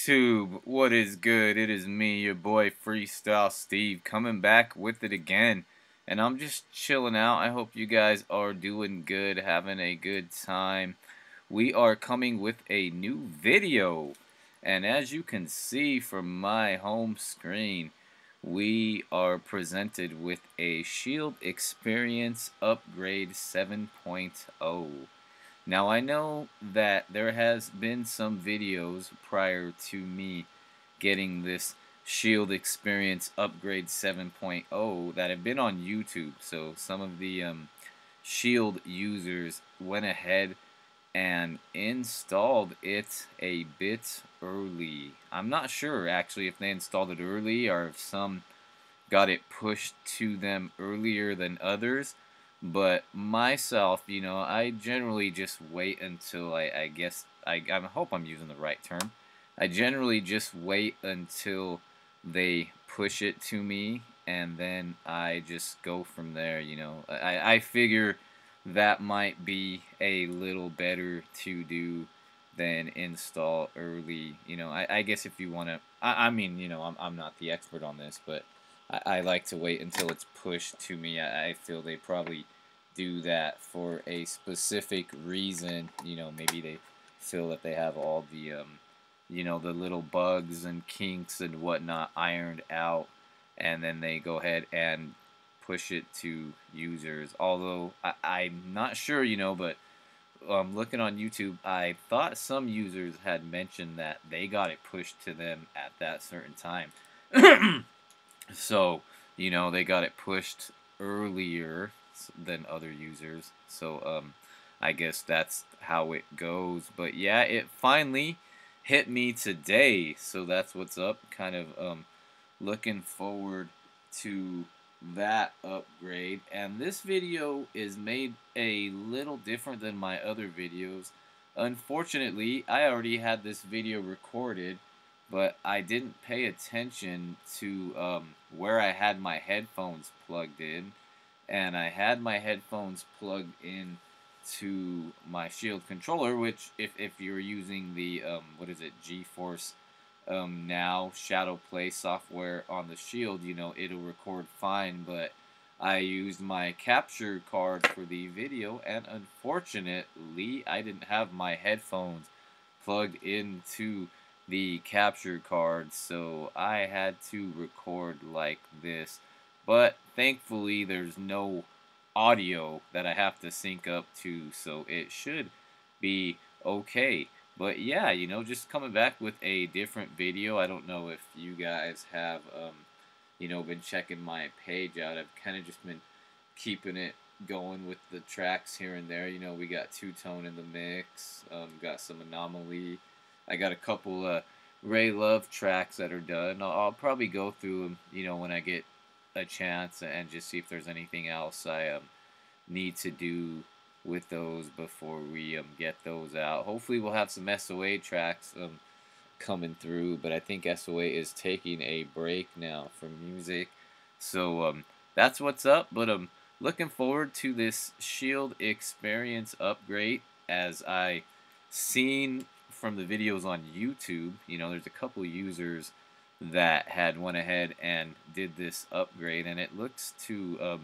YouTube, what is good? It is me, your boy Freestyle Steve, coming back with it again. And I'm just chilling out. I hope you guys are doing good, having a good time. We are coming with a new video. And as you can see from my home screen, we are presented with a Shield Experience Upgrade 7.0. Now I know that there has been some videos prior to me getting this Shield Experience Upgrade 7.0 that have been on YouTube. So some of the Shield users went ahead and installed it a bit early. I'm not sure actually if they installed it early or if some got it pushed to them earlier than others. But myself, I generally just wait until I hope I'm using the right term. I generally just wait until they push it to me, and then I just go from there. I figure that might be a little better to do than install early. I guess if you want to, I mean, I'm not the expert on this, but I like to wait until it's pushed to me. I feel they probably do that for a specific reason. Maybe they feel that they have all the, the little bugs and kinks and whatnot ironed out, and then they go ahead and push it to users. Although I'm not sure, but looking on YouTube, I thought some users had mentioned that they got it pushed to them at that certain time. So, they got it pushed earlier than other users. So, I guess that's how it goes. But yeah, it finally hit me today. So that's what's up. Kind of looking forward to that upgrade. And this video is made a little different than my other videos. Unfortunately, I already had this video recorded, but I didn't pay attention to where I had my headphones plugged in, and I had my headphones plugged in to my Shield controller, which if you're using the what is it, Geforce now Shadowplay software on the Shield, it'll record fine. But I used my capture card for the video, and unfortunately I didn't have my headphones plugged into the capture card, so I had to record like this. But thankfully there's no audio that I have to sync up to, so it should be okay. But yeah, just coming back with a different video. I don't know if you guys have been checking my page out. I've kind of just been keeping it going with the tracks here and there. We got two-tone in the mix, got some anomaly. I got a couple Ray Love tracks that are done. I'll probably go through them, when I get a chance, and just see if there's anything else I need to do with those before we get those out. Hopefully we'll have some SOA tracks coming through, but I think SOA is taking a break now from music. So that's what's up, but looking forward to this Shield Experience upgrade. As I seen from the videos on YouTube, there's a couple users that had went ahead and did this upgrade, and it looks to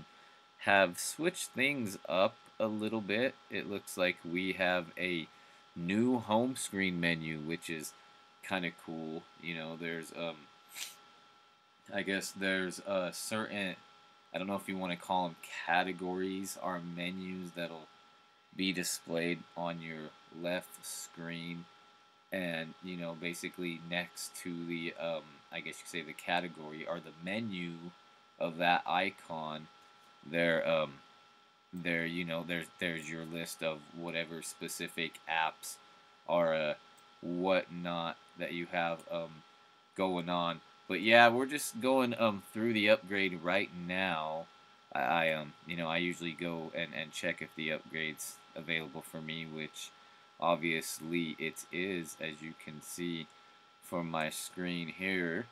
have switched things up a little bit. It looks like we have a new home screen menu, which is kind of cool. There's I guess there's certain, I don't know if you want to call them categories or menus, that'll be displayed on your left screen. And basically next to the I guess you could say the category or the menu of that icon, there's your list of whatever specific apps or whatnot that you have going on. But yeah, we're just going through the upgrade right now. I usually go and check if the upgrade's available for me, which obviously it is, as you can see from my screen here.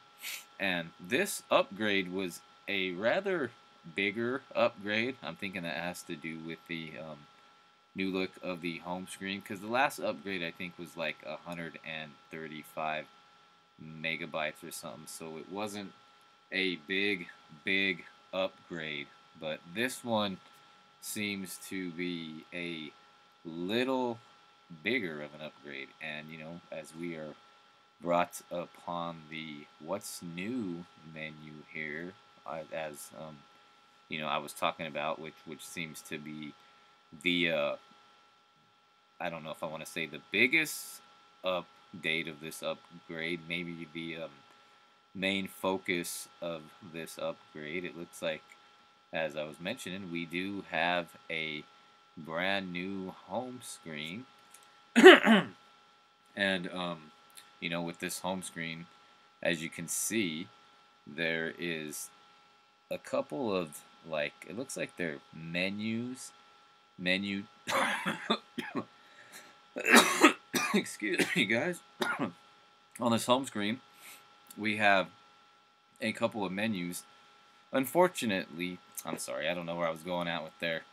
And this upgrade was a rather bigger upgrade. I'm thinking that has to do with the new look of the home screen, because the last upgrade I think was like $135 megabytes or something, so it wasn't a big upgrade. But this one seems to be a little bigger of an upgrade. And as we are brought upon the what's new menu here, as I was talking about, which seems to be the I don't know if I want to say the biggest update of this upgrade, maybe the main focus of this upgrade. It looks like, as I was mentioning, we do have a brand new home screen. And with this home screen, as you can see, there is a couple of, like, it looks like they're menu excuse me, guys. On this home screen, we have a couple of menus. Unfortunately, I'm sorry, I don't know where I was going at with there.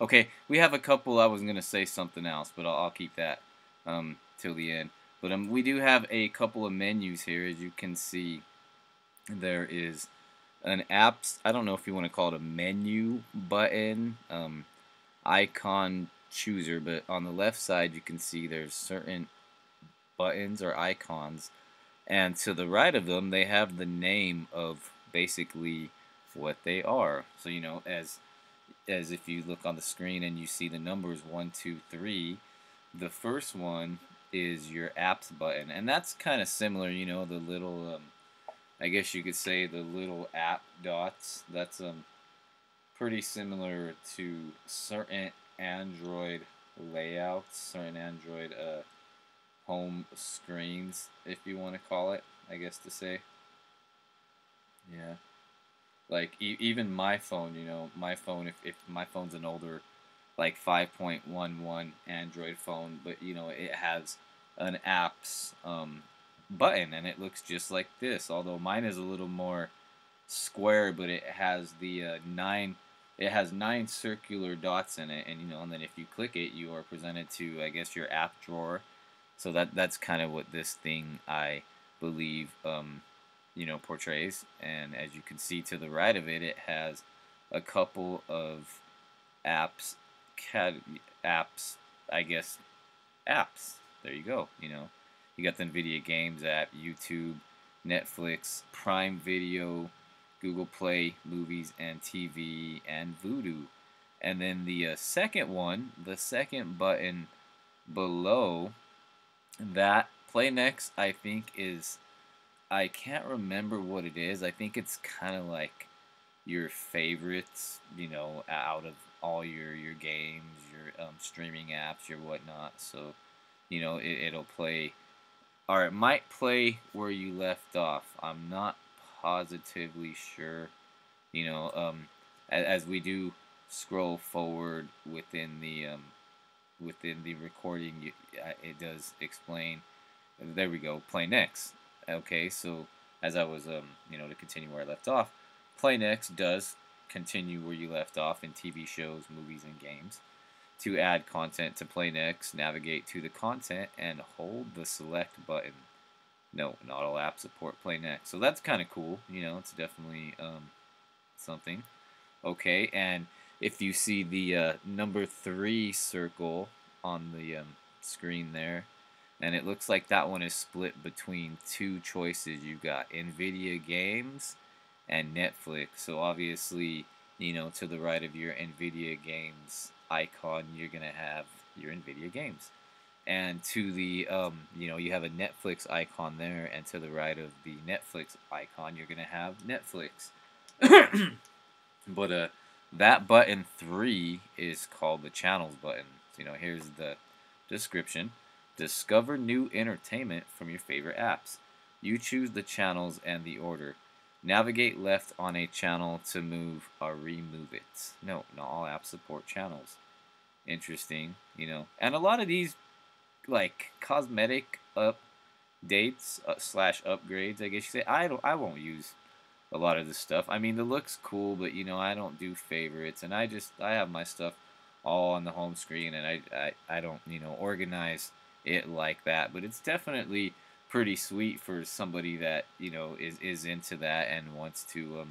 Okay, we have a couple. I was going to say something else, but I'll keep that till the end. But we do have a couple of menus here. As you can see, there is an apps, I don't know if you want to call it a menu button, icon chooser, but on the left side you can see there's certain buttons or icons, and to the right of them they have the name of basically what they are. So as if you look on the screen and you see the numbers 1, 2, 3, the first one is your apps button, and that's kind of similar, the little I guess you could say the little app dots. That's pretty similar to certain Android layouts, certain Android home screens, if you want to call it, I guess to say. Yeah. Like even my phone, my phone, if my phone's an older, like 5.11 Android phone, but it has an apps button, and it looks just like this. Although mine is a little more square, but it has the nine circular dots in it, and then if you click it, you are presented to, I guess, your app drawer. So that's kind of what this thing, I believe, portrays. And as you can see to the right of it, it has a couple of apps, I guess, apps. There you go. You got the Nvidia Games app, YouTube, Netflix, Prime Video, Google Play, Movies and TV, and Vudu. And then the second one, the second button below that, Play Next, I think is, I can't remember what it is. I think it's kind of like your favorites, out of all your games, your streaming apps, your whatnot. So, it'll play, or it might play where you left off. I'm not positively sure. As we do scroll forward within the recording, it does explain. There we go. Play next. Okay, so as I was to continue where I left off, Play Next does continue where you left off in TV shows, movies, and games. To add content to Play Next, navigate to the content and hold the select button. No, not all apps support Play Next. So that's kind of cool. It's definitely something. Okay, and if you see the number 3 circle on the screen there, and it looks like that one is split between two choices. You've got Nvidia Games and Netflix. So obviously, to the right of your Nvidia Games icon, you're going to have your Nvidia Games. And to the, you have a Netflix icon there, and to the right of the Netflix icon, you're going to have Netflix. But that button 3 is called the Channels button. So, here's the description. Discover new entertainment from your favorite apps. You choose the channels and the order. Navigate left on a channel to move or remove it. No, not all apps support channels. Interesting, And a lot of these, like, cosmetic updates slash upgrades, I guess you say, I won't use a lot of this stuff. I mean, it looks cool, but I don't do favorites, and I have my stuff all on the home screen, and I don't organize it like that. But it's definitely pretty sweet for somebody that, you know, is into that and wants to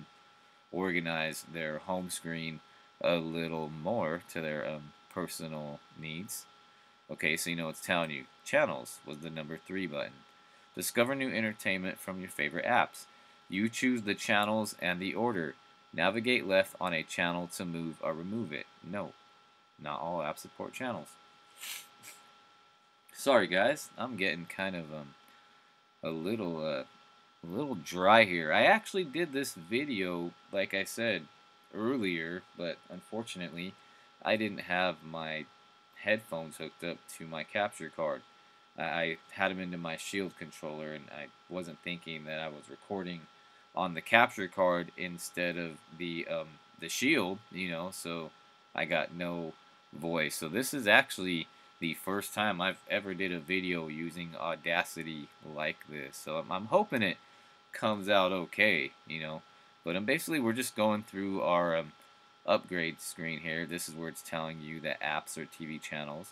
organize their home screen a little more to their personal needs. Okay, so you know it's telling you channels was the number 3 button. Discover new entertainment from your favorite apps. You choose the channels and the order. Navigate left on a channel to move or remove it. No, not all apps support channels. Sorry guys, I'm getting kind of a little dry here. I actually did this video, like I said earlier, but unfortunately, I didn't have my headphones hooked up to my capture card. I had them into my Shield controller, and I wasn't thinking that I was recording on the capture card instead of the Shield, you know. So I got no voice. So this is actually the first time I've ever did a video using Audacity like this. So I'm hoping it comes out okay, you know. But basically we're just going through our upgrade screen here. This is where it's telling you that apps are TV channels.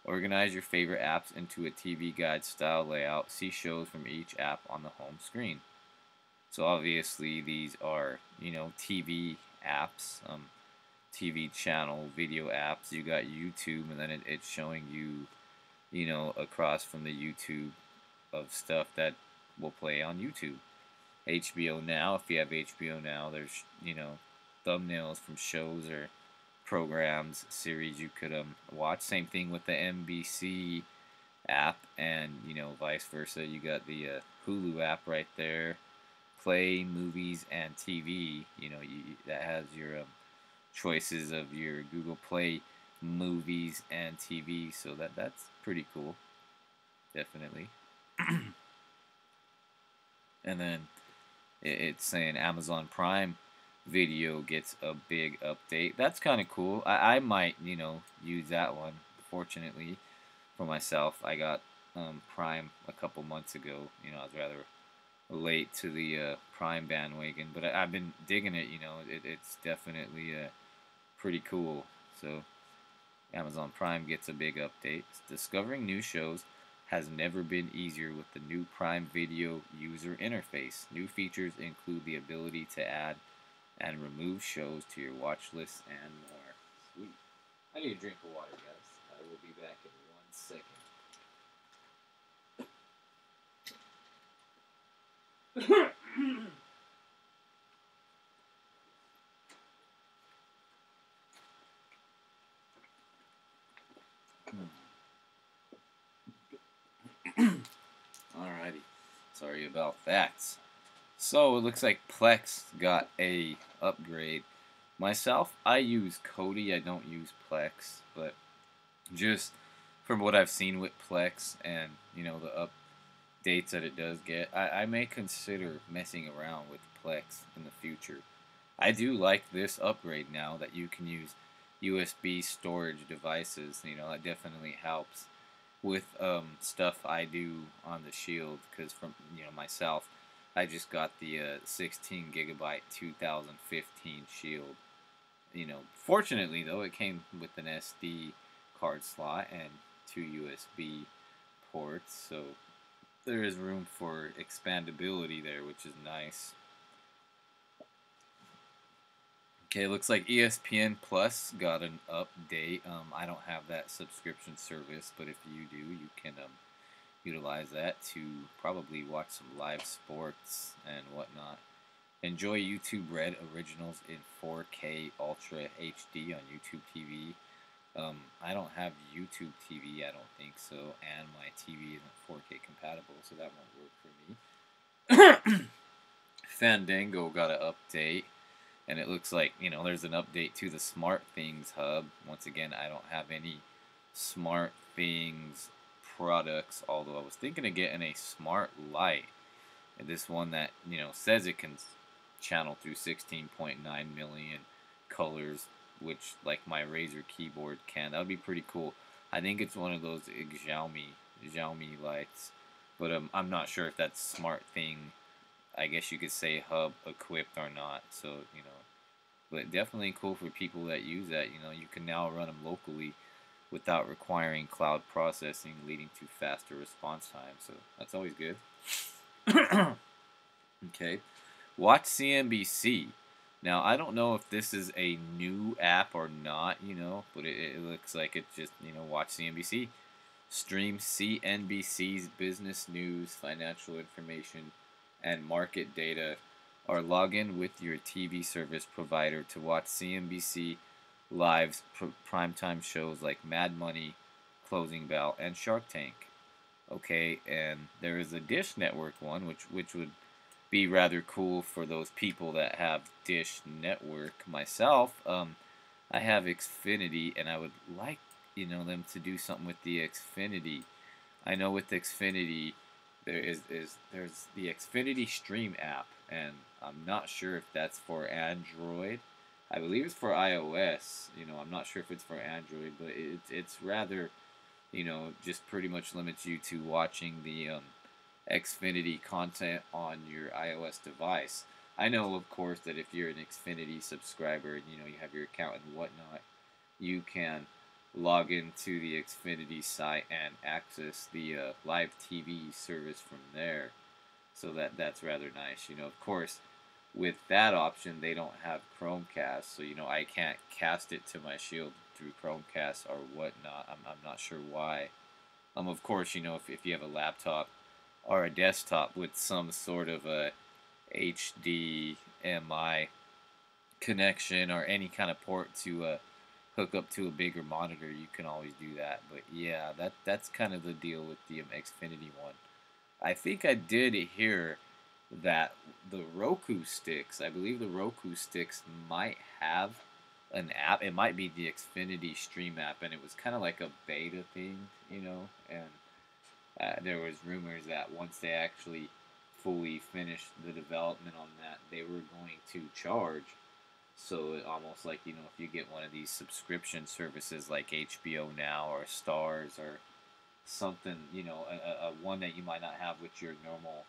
Organize your favorite apps into a TV guide style layout. See shows from each app on the home screen. So obviously these are, you know, TV apps, TV channel video apps. You got YouTube, and then it's showing you, you know, across from the YouTube of stuff that will play on YouTube. HBO Now, if you have HBO Now, there's, you know, thumbnails from shows or programs, series you could watch. Same thing with the NBC app, and you know, vice versa. You got the Hulu app right there. Play, movies, and TV. You know, that has your choices of your Google Play movies and TV. So that's pretty cool, definitely. And then it's saying Amazon Prime Video gets a big update. That's kind of cool. I might, you know, use that one. Fortunately for myself, I got Prime a couple months ago. You know, I was rather late to the Prime bandwagon, but I've been digging it. You know, it's definitely pretty cool. So Amazon Prime gets a big update. Discovering new shows has never been easier with the new Prime Video user interface. New features include the ability to add and remove shows to your watch list and more. Sweet. I need a drink of water, guys. I will be back in 1 second. Alrighty. Sorry about that. So it looks like Plex got a upgrade. Myself, I use Kodi. I don't use Plex, but just from what I've seen with Plex and, you know, the updates that it does get, I may consider messing around with Plex in the future. I do like this upgrade now that you can use USB storage devices. You know, that definitely helps with stuff I do on the Shield, because from, you know, myself, I just got the 16 gigabyte 2015 Shield. You know, fortunately though, it came with an SD card slot and 2 USB ports, so there is room for expandability there, which is nice. Okay, looks like ESPN Plus got an update. I don't have that subscription service, but if you do, you can utilize that to probably watch some live sports and whatnot. Enjoy YouTube Red originals in 4K Ultra HD on YouTube TV. I don't have YouTube TV, I don't think so, and my TV isn't 4K compatible, so that won't work for me. Fandango got an update, and it looks like, you know, there's an update to the Smart Things hub. Once again, I don't have any Smart Things products, although I was thinking of getting a smart light. And this one that, you know, says it can channel through 16.9 million colors, which, like my Razer keyboard can. That would be pretty cool. I think it's one of those Xiaomi lights, but I'm not sure if that's Smart Thing, I guess you could say, hub equipped or not. So, you know, but definitely cool for people that use that. You know, you can now run them locally without requiring cloud processing, leading to faster response time. So that's always good. Okay. Watch CNBC. Now, I don't know if this is a new app or not, but it looks like it's just, watch CNBC. Stream CNBC's business news, financial information, and market data, or log in with your TV service provider to watch CNBC Live's primetime shows like Mad Money, Closing Bell, and Shark Tank. Okay, and there is a Dish Network one, which would be rather cool for those people that have Dish Network. Myself, I have Xfinity, and I would like them to do something with the Xfinity. I know with Xfinity, there's the Xfinity Stream app, and I'm not sure if that's for Android. I believe it's for iOS. I'm not sure if it's for Android, but it's rather, just pretty much limits you to watching the Xfinity content on your iOS device. I know, of course, that if you're an Xfinity subscriber and you have your account and whatnot, you can log into the Xfinity site and access the live TV service from there. So that's rather nice. Of course, with that option, they don't have Chromecast, so I can't cast it to my Shield through Chromecast or whatnot. I'm not sure why. Of course, if you have a laptop or a desktop with some sort of a HDMI connection or any kind of port to hook up to a bigger monitor, you can always do that. But yeah, that's kind of the deal with the Xfinity one. I think I did hear that the Roku sticks, I believe the Roku sticks might have an app. It might be the Xfinity Stream app, and it was kind of like a beta thing, and there was rumors that once they actually fully finished the development on that, they were going to charge. So almost like if you get one of these subscription services like HBO Now or Stars or something, a one that you might not have with your normal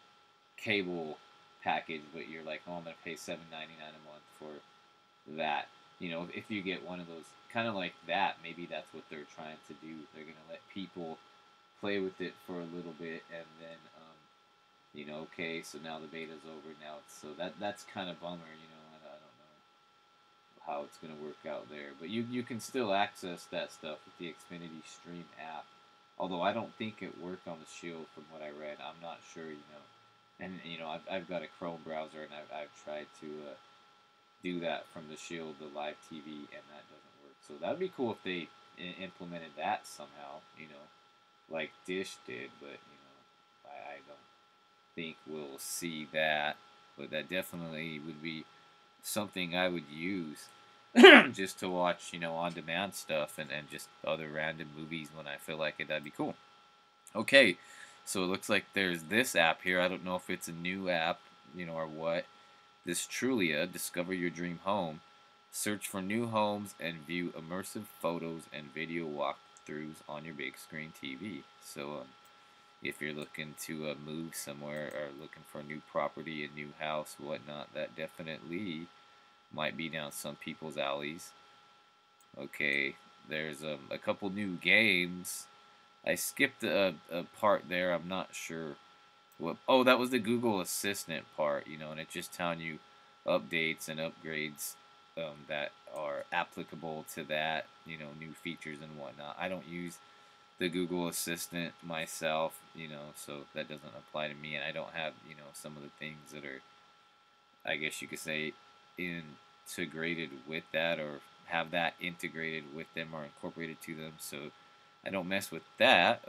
cable package, but you're like, oh, I'm gonna pay $7.99 a month for that. If you get one of those, kind of like that, maybe that's what they're trying to do. They're gonna let people play with it for a little bit, and then okay, so now the beta's over. Now that's kind of bummer. I don't know how it's gonna work out there, but you can still access that stuff with the Xfinity Stream app. Although I don't think it worked on the Shield from what I read. I'm not sure. And I've got a Chrome browser, and I've tried to do that from the Shield, the live TV, and that doesn't work. So that'd be cool if they implemented that somehow. Like Dish did, but I don't think we'll see that. But that definitely would be something I would use just to watch, on-demand stuff and just other random movies when I feel like it. That'd be cool. Okay, so it looks like there's this app here. I don't know if it's a new app, or what. This Trulia, Discover Your Dream Home. Search for new homes and view immersive photos and video walkthroughs on your big screen TV. So if you're looking to move somewhere or looking for a new property, a new house, whatnot, that definitely might be down some people's alleys. Okay, there's a couple new games. I skipped a part there. I'm not sure what. Oh, that was the Google Assistant part, and it's just telling you updates and upgrades that are applicable to that, new features and whatnot. I don't use the Google Assistant myself, so that doesn't apply to me, and I don't have, some of the things that are, I guess you could say, integrated with that or have that integrated with them or incorporated to them, so I don't mess with that.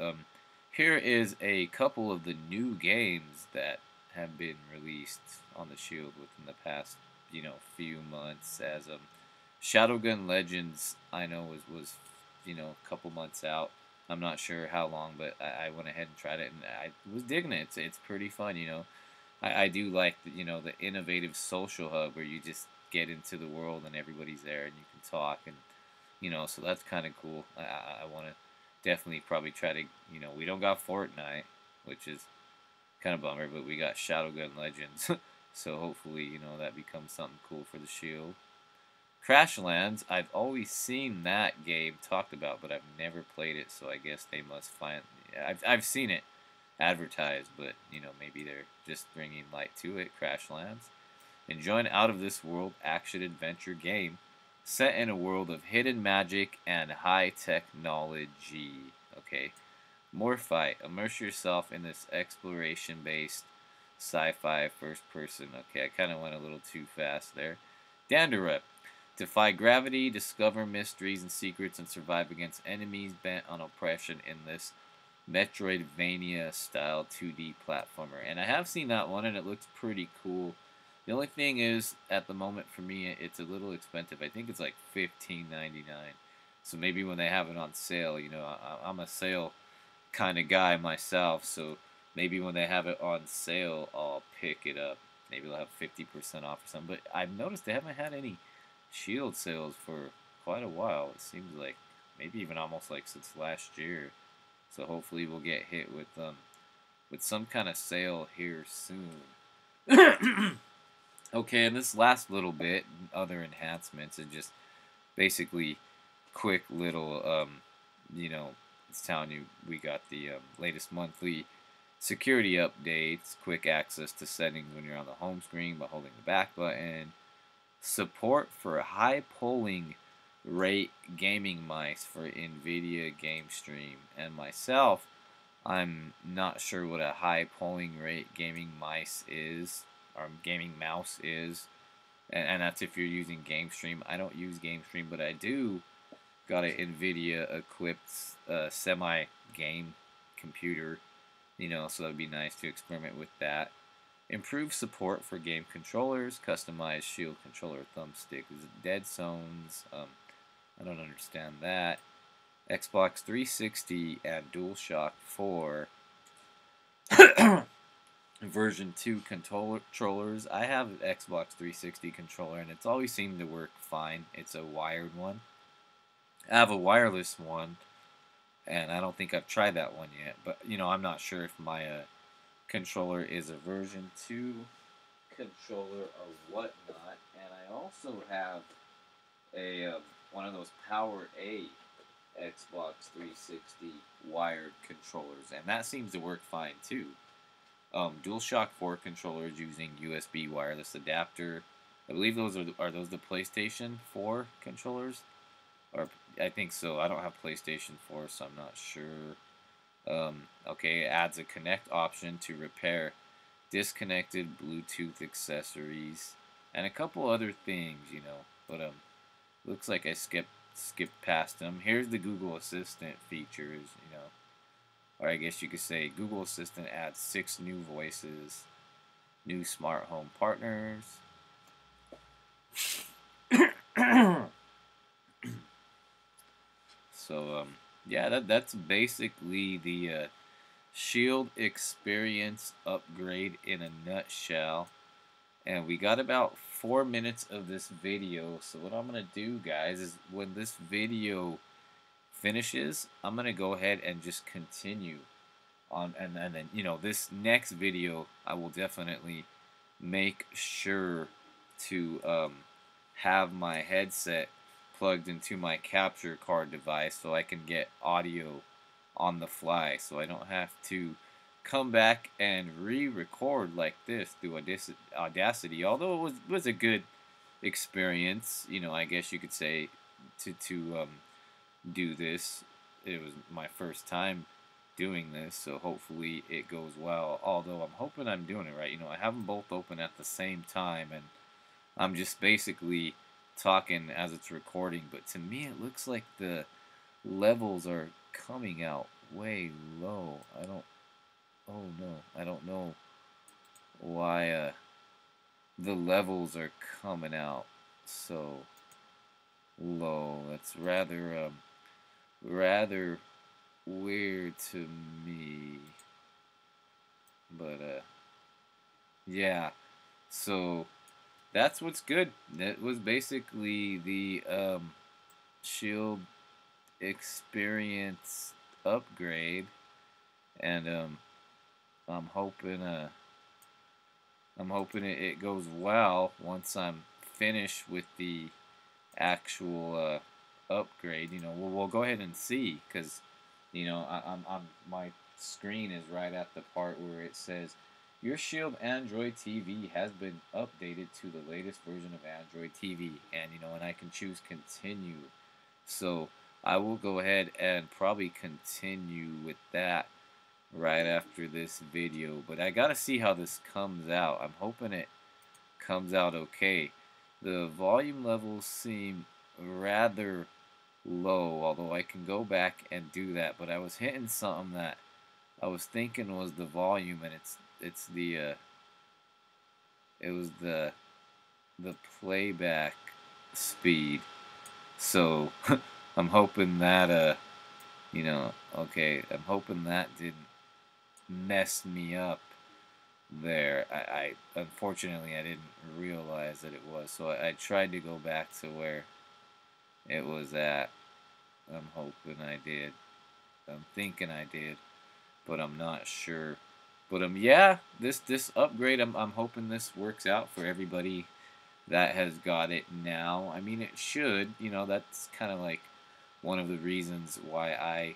Here is a couple of the new games that have been released on the Shield within the past, few months. As Shadowgun Legends, I know was a couple months out. I'm not sure how long, but I went ahead and tried it, and I was digging it. It's pretty fun, I do like the innovative social hub where you just get into the world and everybody's there and you can talk and so that's kind of cool. I want to definitely probably try to we don't got Fortnite, which is kind of bummer, but we got Shadowgun Legends, so hopefully that becomes something cool for the Shield. Crashlands, I've always seen that game talked about, but I've never played it, so I guess they must find... I've seen it advertised, but, you know, maybe they're just bringing light to it. Crashlands. Enjoy an out-of-this-world action-adventure game set in a world of hidden magic and high technology. Okay. Morphi, immerse yourself in this exploration-based sci-fi first-person. Okay, I kind of went a little too fast there. Dandarup, defy gravity, discover mysteries and secrets, and survive against enemies bent on oppression in this Metroidvania-style 2D platformer. And I have seen that one, and it looks pretty cool. The only thing is, at the moment for me, it's a little expensive. I think it's like $15.99. So maybe when they have it on sale, you know, I'm a sale kind of guy myself, so maybe when they have it on sale, I'll pick it up. Maybe they'll have 50% off or something. But I've noticed they haven't had any Shield sales for quite a while. It seems like maybe even almost like since last year. So hopefully we'll get hit with some kind of sale here soon. Okay, and this last little bit, other enhancements, and just basically quick little, you know, it's telling you we got the latest monthly security updates, quick access to settings when you're on the home screen by holding the back button, support for high polling rate gaming mice for Nvidia Game Stream, and myself, I'm not sure what a high polling rate gaming mice is, or gaming mouse is, and that's if you're using GameStream. I don't use GameStream, but I do got an Nvidia equipped semi-game computer, you know, so that'd be nice to experiment with that. Improve support for game controllers, customized Shield controller thumbstick. Is it Dead Zones? I don't understand that. Xbox 360 and DualShock 4 version 2 controllers. I have an Xbox 360 controller, and it's always seemed to work fine. It's a wired one. I have a wireless one, and I don't think I've tried that one yet. But, you know, I'm not sure if my controller is a version 2 controller or whatnot. And I also have a one of those Power A Xbox 360 wired controllers, and that seems to work fine too. DualShock 4 controllers using USB wireless adapter. I believe those are those the PlayStation 4 controllers? Or I think so. I don't have PlayStation 4, so I'm not sure. Okay, it adds a connect option to repair disconnected Bluetooth accessories and a couple other things, you know. But looks like I skipped past them. Here's the Google Assistant features, you know. Or I guess you could say Google Assistant adds 6 new voices, new smart home partners. So, yeah, that's basically the Shield Experience upgrade in a nutshell. And we got about 4 minutes of this video. So what I'm going to do, guys, is when this video finishes, I'm going to go ahead and just continue on. And then, you know, this next video, I will definitely make sure to have my headset plugged into my capture card device so I can get audio on the fly, so I don't have to come back and re-record like this through Audacity. Although it was a good experience, you know, I guess you could say, to do this. It was my first time doing this, so hopefully it goes well. Although I'm hoping I'm doing it right. You know, I have them both open at the same time, and I'm just basically talking as it's recording, but to me it looks like the levels are coming out way low. Oh no, I don't know why the levels are coming out so low. That's rather weird to me. But yeah. So that's what's good. That was basically the Shield Experience upgrade, and I'm hoping it goes well once I'm finished with the actual upgrade. We'll go ahead and see, because I'm my screen is right at the part where it says your Shield Android TV has been updated to the latest version of Android TV, and I can choose continue. So I will go ahead and probably continue with that right after this video. But I gotta see how this comes out. I'm hoping it comes out okay. The volume levels seem rather low, although I can go back and do that. But I was hitting something that I was thinking was the volume, and it's the it was the playback speed. So I'm hoping that okay, I'm hoping that didn't mess me up there. I unfortunately I didn't realize that it was. So I tried to go back to where it was at. I'm hoping I did. I'm thinking I did, but I'm not sure. But yeah, this upgrade, I'm hoping this works out for everybody that has got it now. I mean, it should. That's kind of like one of the reasons why I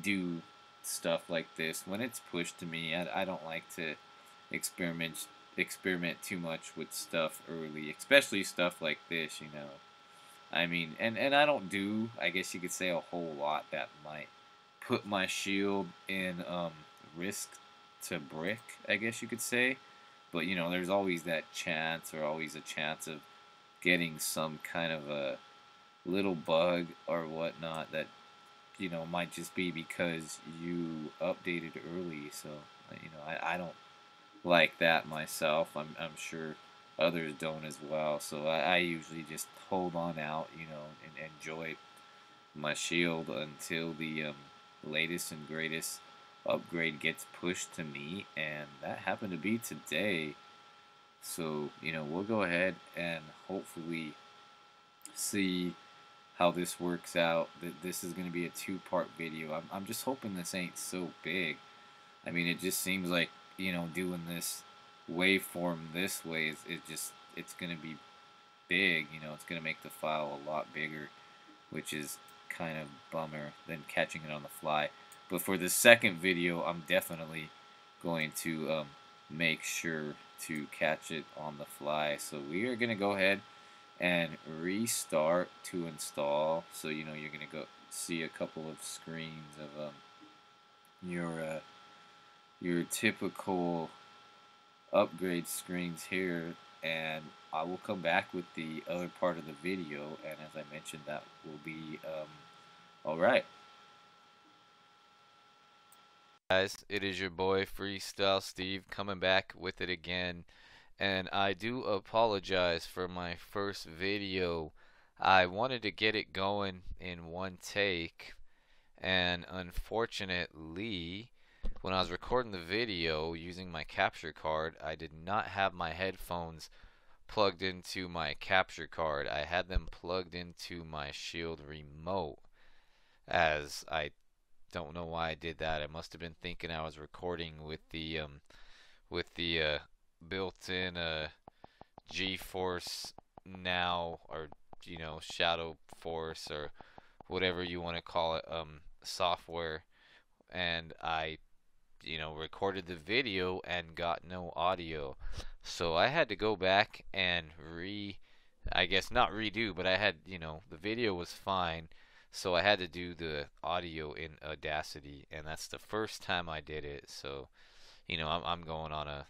do stuff like this when it's pushed to me. I don't like to experiment too much with stuff early, especially stuff like this. I mean, and I don't do, I guess you could say, a whole lot that might put my shield in risk to brick, I guess you could say. But there's always that chance, or always a chance of getting some kind of a little bug or whatnot that might just be because you updated early. So I don't like that myself. I'm sure others don't as well. So I usually just hold on out, and enjoy my shield until the latest and greatest upgrade gets pushed to me, and that happened to be today. So we'll go ahead and hopefully see how this works out. This is going to be a two-part video. I'm just hoping this ain't so big. I mean, it just seems like doing this waveform this way it's going to be big. It's going to make the file a lot bigger, which is kind of bummer than catching it on the fly. But for the second video, I'm definitely going to make sure to catch it on the fly. So we are going to go ahead and restart to install. So you're going to go see a couple of screens of your typical upgrade screens here, and I will come back with the other part of the video, and as I mentioned, that will be alright. Guys, it is your boy Freestyle Steve coming back with it again, and I do apologize for my first video. I wanted to get it going in one take, and unfortunately, when I was recording the video using my capture card, I did not have my headphones plugged into my capture card. I had them plugged into my Shield remote, as I don't know why I did that. I must have been thinking I was recording with the built-in Geforce Now, or Shadow Force, or whatever you want to call it, software, and I recorded the video and got no audio. So I had to go back and I guess not redo, but I had, the video was fine. So I had to do the audio in Audacity, and that's the first time I did it. So, I'm going on a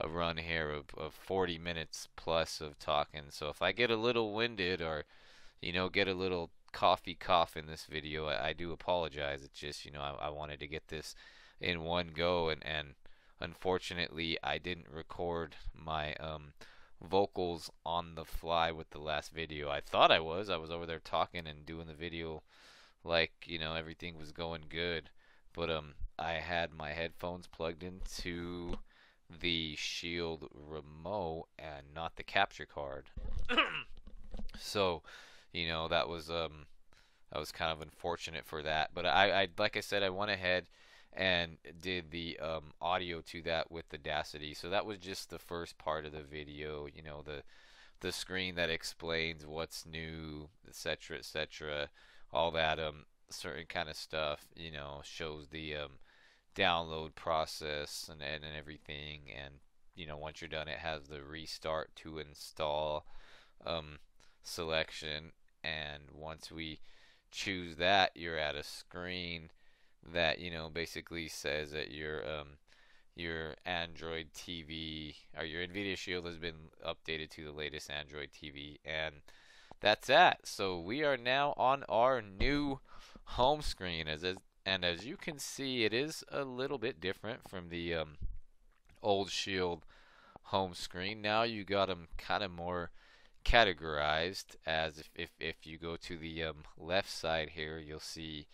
run here of 40 minutes plus of talking. So if I get a little winded, or get a little coffee cough in this video, I do apologize. It's just, I wanted to get this in one go, and unfortunately I didn't record my vocals on the fly with the last video. I thought I was over there talking and doing the video like everything was going good, but I had my headphones plugged into the Shield remote and not the capture card. So that was kind of unfortunate for that. But I like I said, I went ahead and did the audio to that with Audacity. So that was just the first part of the video. the screen that explains what's new, etc., etc. All that certain kind of stuff, shows the download process and everything. And once you're done, it has the restart to install um, selection. And once we choose that, you're at a screen that basically says that your Android TV or your Nvidia Shield has been updated to the latest Android TV, and that's that. So we are now on our new home screen, and as you can see, it is a little bit different from the old Shield home screen. Now you got them kind of more categorized. As if you go to the left side here, you'll see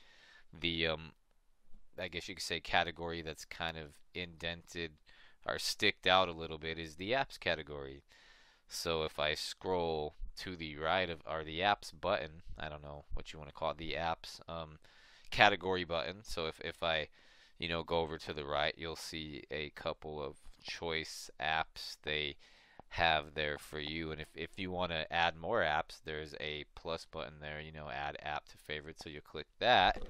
the I guess you could say category that's kind of indented or sticked out a little bit is the apps category. So if I scroll to the right of or the apps button, I don't know what you want to call it, the apps category button. So if I go over to the right, you'll see a couple of choice apps they have there for you. And if you want to add more apps, there's a plus button there, add app to favorites. So you click that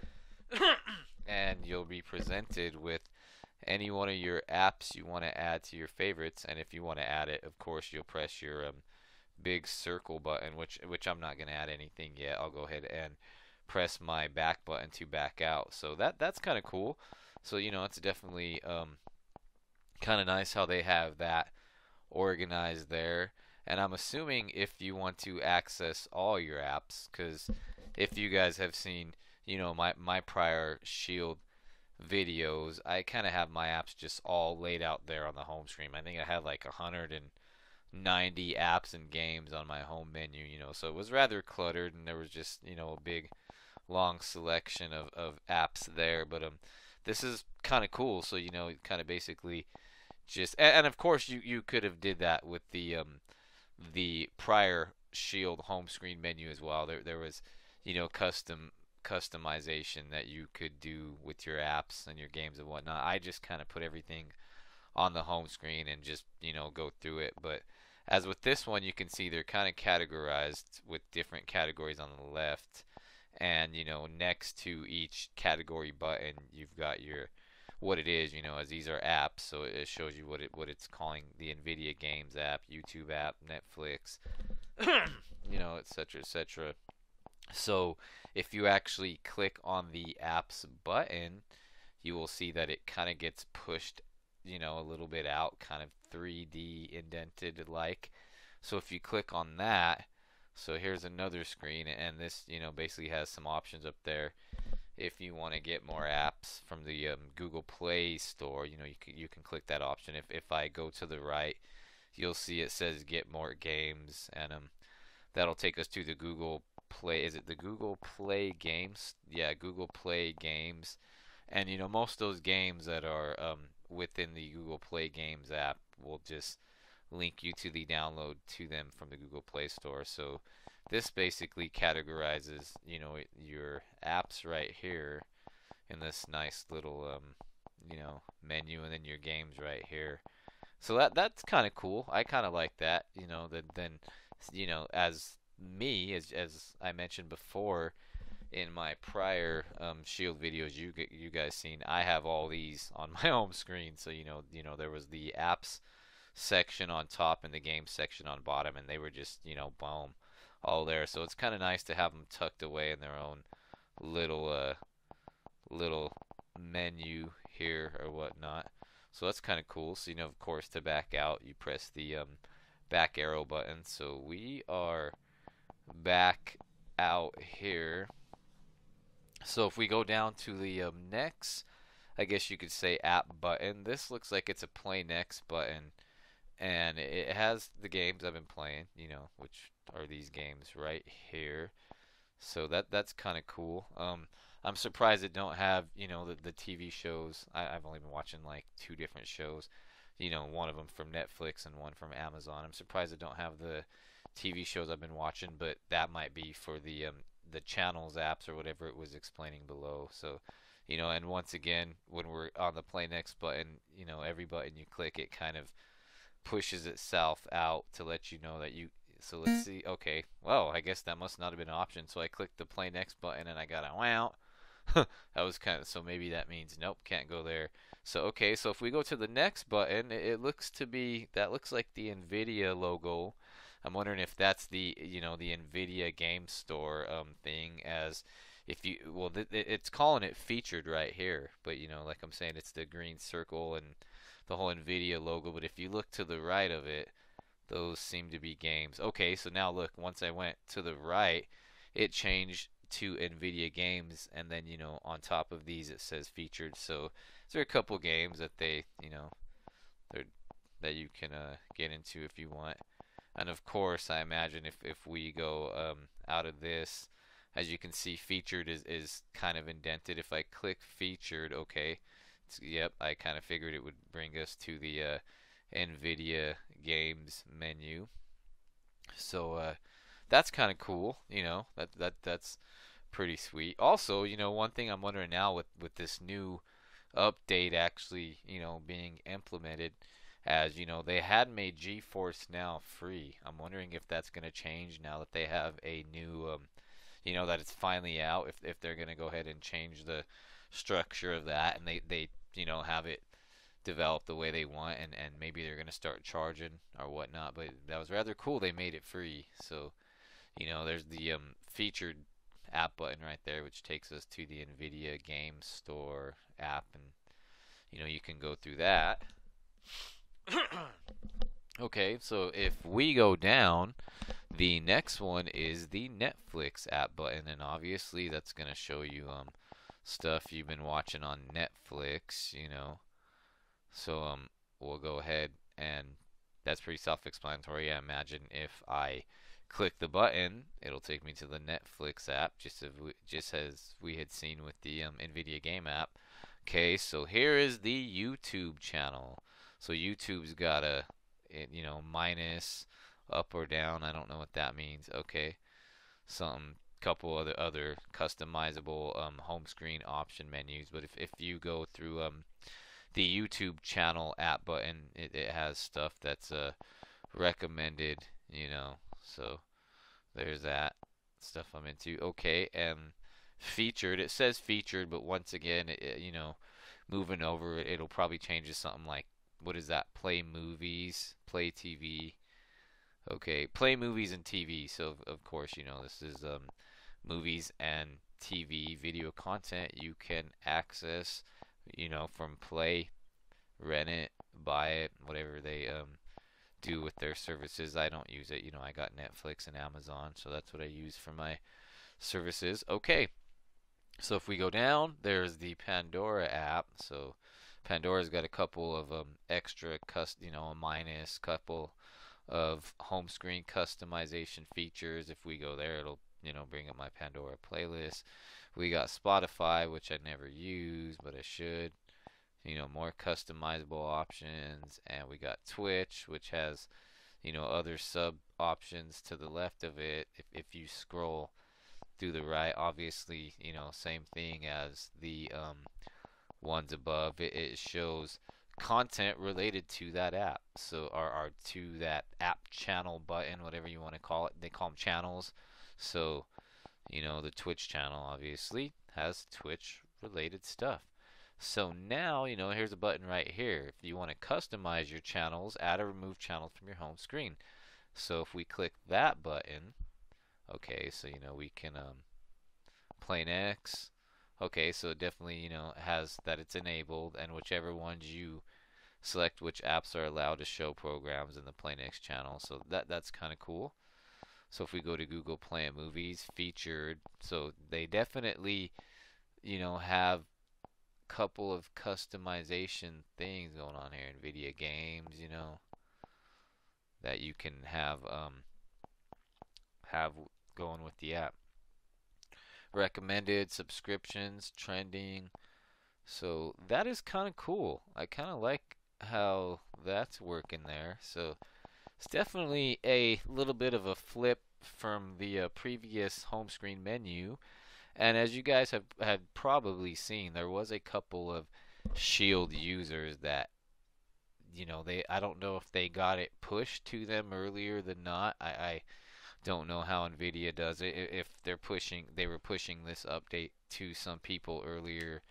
and you'll be presented with any one of your apps you want to add to your favorites. And if you want to add it, of course, you'll press your big circle button, which I'm not going to add anything yet. I'll go ahead and press my back button to back out. So that's kind of cool. So it's definitely kind of nice how they have that organized there. And I'm assuming if you want to access all your apps, because if you guys have seen, my prior Shield videos, I kind of have my apps just all laid out there on the home screen. I think I had like 190 apps and games on my home menu, so it was rather cluttered, and there was just, a big long selection of apps there. But this is kind of cool. So kind of basically just and of course you could have did that with the prior Shield home screen menu as well. There was customization that you could do with your apps and your games and whatnot. I just kind of put everything on the home screen and just go through it. But as with this one, you can see they're kind of categorized with different categories on the left, and next to each category button you've got your what it is, as these are apps, so it shows you what it's calling the Nvidia Games app, YouTube app, Netflix, etc., etc. So if you actually click on the apps button, you will see that it kind of gets pushed, a little bit out, kind of 3D indented like. So if you click on that, so here's another screen, and this, basically has some options up there. If you want to get more apps from the Google Play Store, you can click that option. If I go to the right, you'll see it says get more games, and that'll take us to the Google Play. Is it the Google Play Games? Yeah, Google Play Games. And most of those games that are within the Google Play Games app will just link you to the download to them from the Google Play Store. So this basically categorizes, your apps right here in this nice little, menu, and then your games right here. So that's kind of cool. I kind of like that. Then, as me, as I mentioned before in my prior Shield videos, you guys seen, I have all these on my home screen. So there was the apps section on top and the game section on bottom, and they were just boom, all there. So it's kind of nice to have them tucked away in their own little menu here or whatnot. So that's kind of cool. So of course, to back out, you press the back arrow button. So we are back out here. So if we go down to the next, I guess you could say app button. This looks like it's a play next button, and it has the games I've been playing, which are these games right here. So that's kind of cool. I'm surprised it don't have, the TV shows. I've only been watching like two different shows, one of them from Netflix and one from Amazon. I'm surprised it don't have the TV shows I've been watching, but that might be for the channels apps or whatever it was explaining below. So, and once again, when we're on the play next button, every button you click, it kind of pushes itself out to let you know that So let's see. Okay, well, I guess that must not have been an option. So I clicked the play next button and I got a wow. That was kind of, so maybe that means nope, can't go there. So okay, so if we go to the next button, it looks to be, that looks like the Nvidia logo. I'm wondering if that's the, the Nvidia game store thing, as if you, well, it's calling it featured right here, but like I'm saying, it's the green circle and the whole Nvidia logo, but if you look to the right of it, those seem to be games. Okay, so now look, once I went to the right, it changed to Nvidia games, and then on top of these it says featured. So there are a couple games that they, they're, that you can get into if you want. And of course, I imagine if we go out of this, as you can see, featured is kind of indented. If I click featured, okay, yep, I kind of figured it would bring us to the Nvidia games menu. So that's kind of cool. That's pretty sweet. Also, one thing I'm wondering now with this new update actually, being implemented, as they had made GeForce Now free. I'm wondering if that's going to change now that they have a new, that it's finally out. If they're going to go ahead and change the structure of that, and they have it develop the way they want, and maybe they're going to start charging or whatnot. But that was rather cool. They made it free. So there's the featured app button right there, which takes us to the Nvidia Game Store app, and you can go through that. Okay, so if we go down, the next one is the Netflix app button, and obviously that's gonna show you stuff you've been watching on Netflix. So we'll go ahead, and that's pretty self-explanatory. I imagine if I click the button, it'll take me to the Netflix app, just as we had seen with the Nvidia game app. Okay, so here is the YouTube channel. So YouTube's got a minus, up or down. I don't know what that means. Okay, some couple other customizable home screen option menus. But if you go through the YouTube channel app button, it has stuff that's recommended. So there's that stuff I'm into. Okay, and featured. It says featured, but once again, moving over, it'll probably change to something like, what is that? Play movies, play TV. Okay, play movies and TV. So of course, this is movies and TV video content you can access, from Play, rent it, buy it, whatever they do with their services. I don't use it. I got Netflix and Amazon, so that's what I use for my services. Okay, so if we go down, there's the Pandora app. So Pandora's got a couple of extra, a minus couple of home screen customization features. If we go there, it'll bring up my Pandora playlist. We got Spotify, which I never use, but I should. More customizable options, and we got Twitch, which has other sub options to the left of it. If you scroll through the right, obviously same thing as the ones above. It shows content related to that app, so or to that app channel button, whatever you want to call it. They call them channels. So the Twitch channel obviously has Twitch related stuff. So now, here's a button right here. If you want to customize your channels, add or remove channels from your home screen. So if we click that button, okay, so we can play next. Okay, so it definitely has that it's enabled, and whichever ones you select, which apps are allowed to show programs in the Play Next channel. So that's kind of cool. So if we go to Google Play Movies featured, so they definitely have couple of customization things going on here. Nvidia games, that you can have going with the app. Recommended subscriptions, trending. So that is kind of cool. I kind of like how that's working there. So it's definitely a little bit of a flip from the previous home screen menu. And as you guys had probably seen, there was a couple of Shield users that I don't know if they got it pushed to them earlier than not. I don't know how Nvidia does it. If they were pushing this update to some people earlier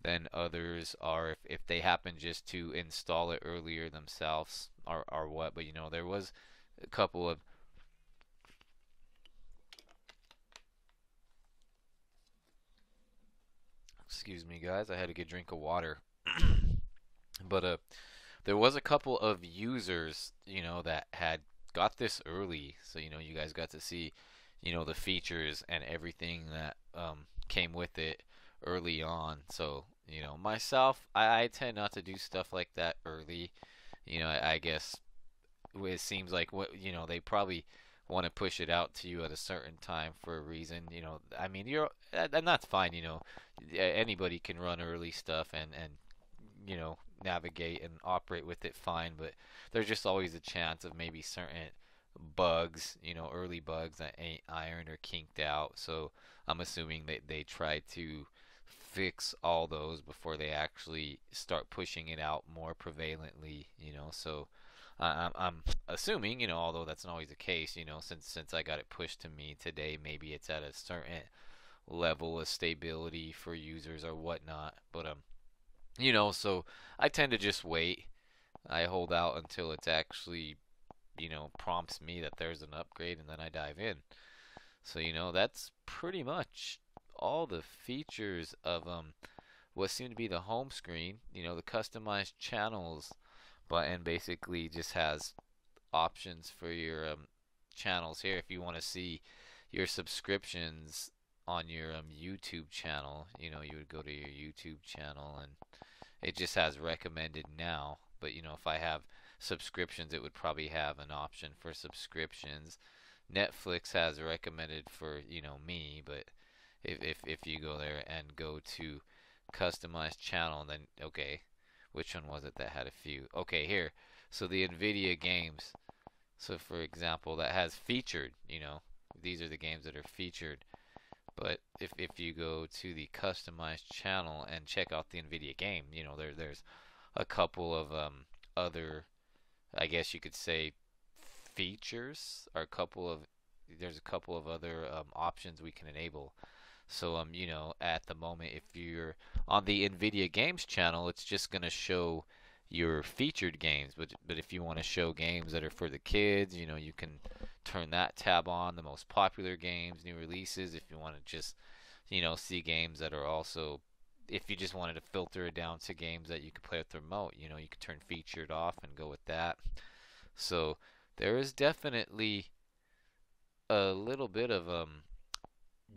than others, or if they happen just to install it earlier themselves, or what. But there was a couple of, excuse me guys, I had to get a drink of water. But there was a couple of users, that had got this early, so you guys got to see, the features and everything that came with it early on. So, myself, I tend not to do stuff like that early. I guess it seems like what they probably want to push it out to you at a certain time for a reason. I mean, and that's fine. Anybody can run early stuff and navigate and operate with it fine, but there's just always a chance of maybe certain bugs, early bugs that ain't ironed or kinked out. So I'm assuming that they try to fix all those before they actually start pushing it out more prevalently. So I'm assuming, although that's not always the case, since I got it pushed to me today, maybe it's at a certain level of stability for users or whatnot. But so I tend to just wait. I hold out until it's actually, prompts me that there's an upgrade, and then I dive in. So, that's pretty much all the features of what seemed to be the home screen. The customized channels button basically just has options for your channels here. If you want to see your subscriptions on your YouTube channel, you would go to your YouTube channel, and it just has recommended now. But if I have subscriptions, it would probably have an option for subscriptions. Netflix has recommended for me, but if you go there and go to customized channel, then okay, which one was it that had a few? Okay, here. So the Nvidia games. So for example, that has featured. These are the games that are featured. But if you go to the customized channel and check out the Nvidia game, there's a couple of other, I guess you could say, features, or there's a couple of other options we can enable. So at the moment, if you're on the Nvidia games channel, it's just gonna show your featured games. But if you want to show games that are for the kids, you can turn that tab on, the most popular games, new releases. If you want to just see games that are also, if you just wanted to filter it down to games that you could play with the remote, you could turn featured off and go with that. So there is definitely a little bit of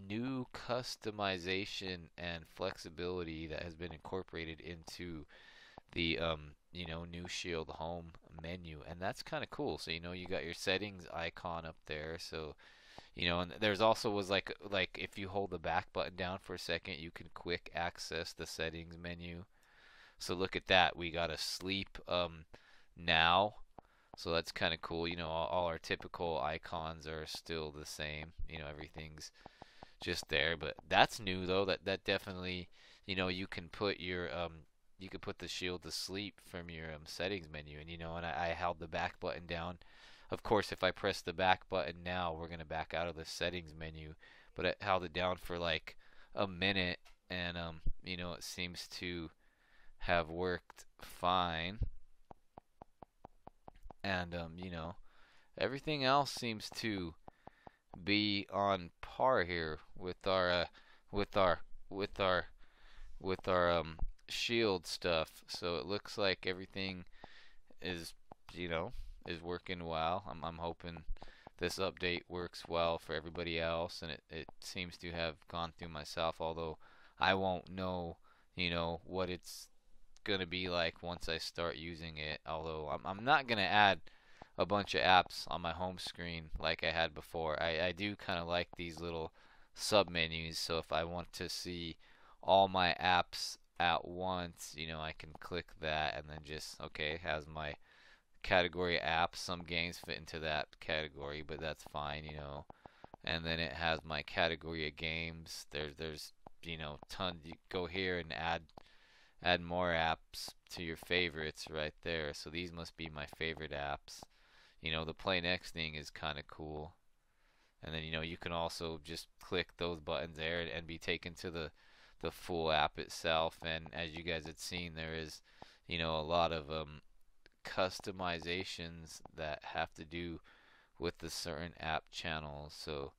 new customization and flexibility that has been incorporated into the new Shield home menu, and that's kind of cool. So you got your settings icon up there. So and there's also was like if you hold the back button down for a second, you can quick access the settings menu. So look at that, we got a sleep now. So that's kind of cool. All our typical icons are still the same. Everything's just there, but that's new though. That definitely, you can put your you could put the shield to sleep from your settings menu, and I held the back button down. Of course, if I press the back button now, we're gonna back out of the settings menu, but I held it down for like a minute, and it seems to have worked fine. And everything else seems to be on par here with our with our with our with our shield stuff. So it looks like everything is you know is working well. I'm hoping this update works well for everybody else, and it seems to have gone through myself, although I won't know what it's gonna be like once I start using it. Although I'm not gonna add a bunch of apps on my home screen like I had before. I do kind of like these little sub menus, so if I want to see all my apps at once, I can click that, and then just, okay, it has my category apps. Some games fit into that category, but that's fine. And then it has my category of games. There's tons. You go here and add more apps to your favorites right there. So these must be my favorite apps. The play next thing is kind of cool. And then you can also just click those buttons there and be taken to the full app itself. And as you guys had seen, there is a lot of customizations that have to do with the certain app channels. So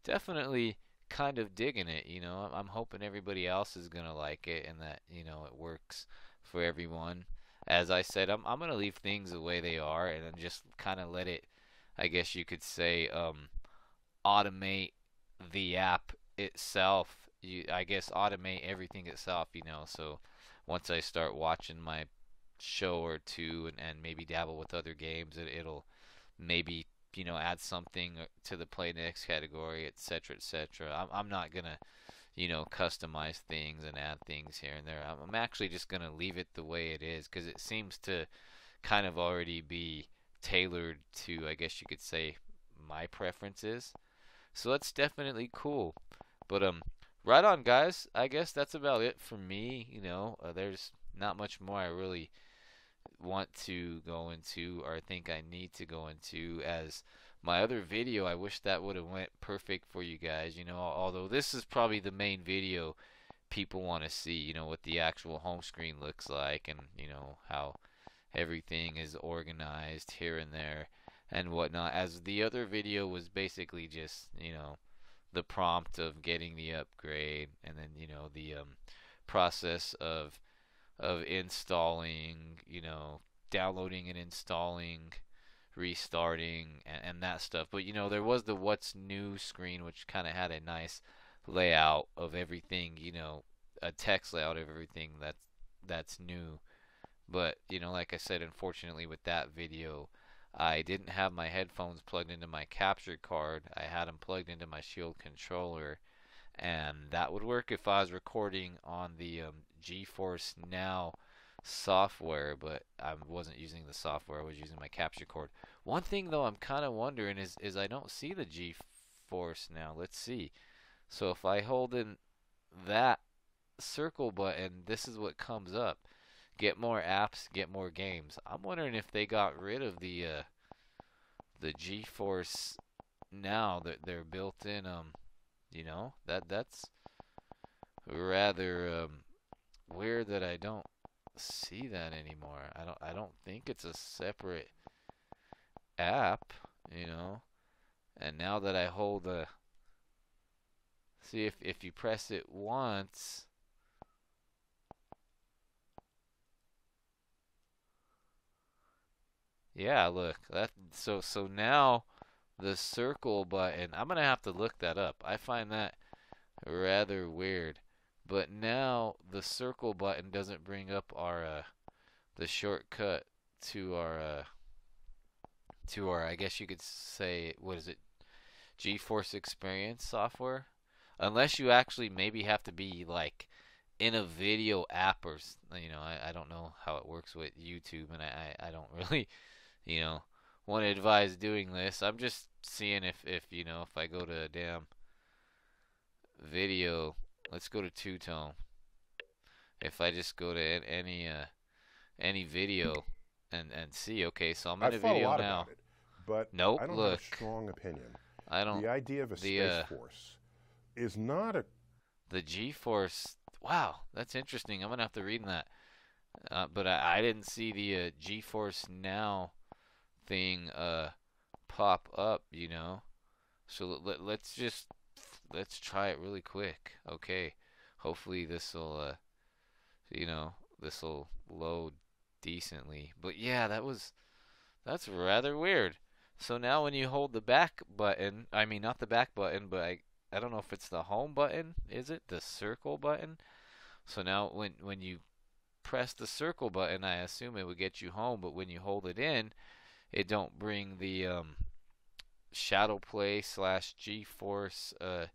definitely kind of digging it. I'm hoping everybody else is gonna like it and that it works for everyone. As I said, I'm gonna leave things the way they are and then just kind of let it, I guess you could say, automate the app itself. I guess automate everything itself. So once I start watching my show or two and maybe dabble with other games, it'll maybe add something to the play next category, etc., etc. I'm not gonna customize things and add things here and there. I'm actually just gonna leave it the way it is because it seems to kind of already be tailored to, I guess you could say, my preferences. So that's definitely cool. But right on, guys. I guess that's about it for me. There's not much more I really want to go into or think I need to go into. As my other video, I wish that would have went perfect for you guys. Although this is probably the main video people want to see. What the actual home screen looks like, and how everything is organized here and there and whatnot. As the other video was basically just the prompt of getting the upgrade, and then the process of installing, downloading and installing, restarting, and that stuff. But there was the what's new screen, which kind of had a nice layout of everything, a text layout of everything that's new. But like I said, unfortunately with that video, I didn't have my headphones plugged into my capture card. I had them plugged into my Shield controller, and that would work if I was recording on the Geforce Now software, but I wasn't using the software. I was using my capture card. One thing though I'm kind of wondering is I don't see the Geforce Now. Let's see. So if I hold in that circle button, this is what comes up. Get more apps, get more games. I'm wondering if they got rid of the Geforce Now, that their built-in that's rather weird that I don't see that anymore. I don't think it's a separate app, And now that I hold the, see, if you press it once, yeah, look. So now the circle button, I'm going to have to look that up. I find that rather weird. But now the circle button doesn't bring up our the shortcut to our I guess you could say, what is it? Geforce Experience software. Unless you actually maybe have to be like in a video app, or I don't know how it works with YouTube, and I don't really want to advise doing this. I'm just seeing if if I go to a damn video, let's go to two-tone. If I just go to any video and see, okay, so I'm in I've a thought a video lot now. about it, but Nope, I don't have a look. strong opinion. I don't The idea of a the space force is not a. the G-force. Wow, that's interesting. I'm gonna have to read that. But I didn't see the G-force Now thing pop up. So let's try it really quick. Okay, hopefully this'll load decently. But yeah, that's rather weird. So now when you hold the back button, I mean not the back button, but I don't know if it's the home button. Is it the circle button? So now when you press the circle button, I assume it would get you home, but when you hold it in, it don't bring the Shadowplay / GeForce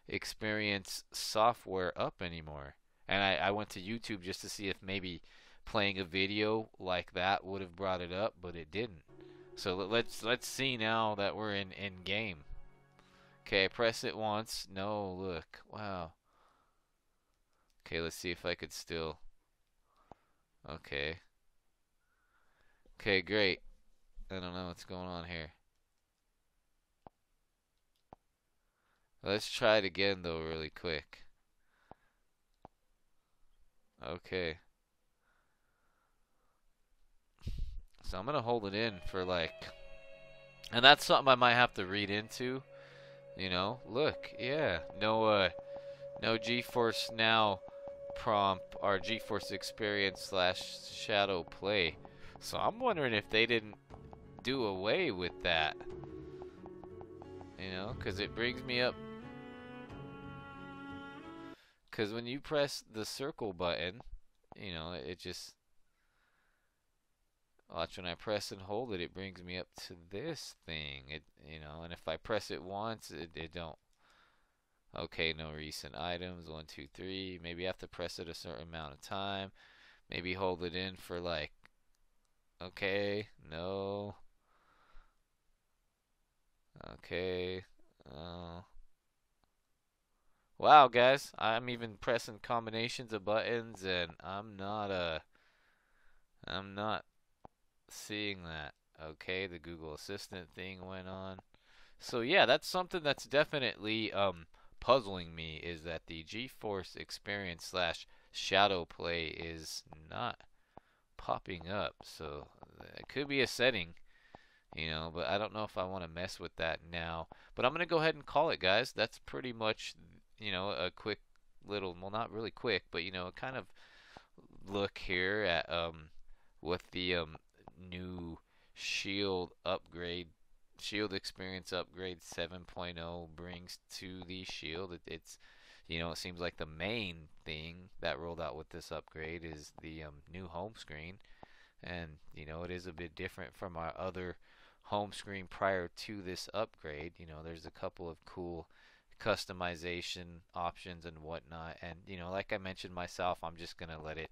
Experience software up anymore. And I went to YouTube just to see if maybe playing a video like that would have brought it up, but it didn't. So let's see now that we're in game. Okay, press it once. No, look. Wow. Okay, let's see if I could still Okay. Okay, great. I don't know what's going on here. Let's try it again though really quick. Okay. So I'm gonna hold it in for like, and that's something I might have to read into. You know, look, yeah, no GeForce Now prompt or GeForce Experience slash Shadow Play. So I'm wondering if they didn't do away with that. You know, because it brings me up. Because when you press the circle button, you know, it just. Watch, when I press and hold it, it brings me up to this thing. You know, and if I press it once, it don't. Okay, no recent items. 1, 2, 3. Maybe I have to press it a certain amount of time. Maybe hold it in for like. Okay, no. Okay. Uh, wow, guys, I'm even pressing combinations of buttons, and I'm not seeing that. Okay, the Google Assistant thing went on. So yeah, that's something that's definitely puzzling me, is that the GeForce Experience slash Shadow Play is not popping up. So it could be a setting, you know, but I don't know if I want to mess with that now. But I'm gonna go ahead and call it, guys. That's pretty much, you know, a quick little, well, not really quick, but you know, kind of look here at what the new Shield upgrade, Shield Experience upgrade 7.0 brings to the Shield. It's, you know, it seems like the main thing that rolled out with this upgrade is the new home screen, and you know, it is a bit different from our other home screen prior to this upgrade. You know, there's a couple of cool customization options and whatnot, and you know, like I mentioned myself, I'm just gonna let it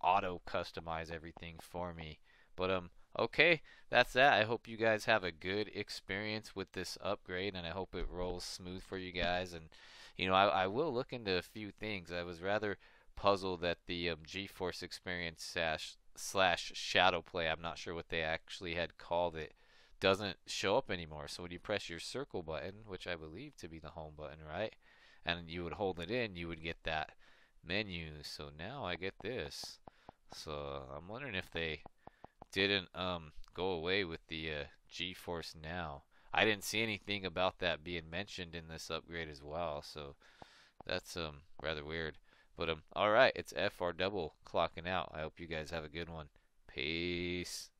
auto customize everything for me. But okay, that's that. I hope you guys have a good experience with this upgrade, and I hope it rolls smooth for you guys. And you know, I will look into a few things. I was rather puzzled that the GeForce Experience slash Shadow Play, I'm not sure what they actually had called it, doesn't show up anymore. So when you press your circle button, which I believe to be the home button, right, and you would hold it in, you would get that menu. So now I get this. So I'm wondering if they didn't go away with the GeForce Now. I didn't see anything about that being mentioned in this upgrade as well, so that's rather weird. But all right, it's FR double clocking out. I hope you guys have a good one. Peace.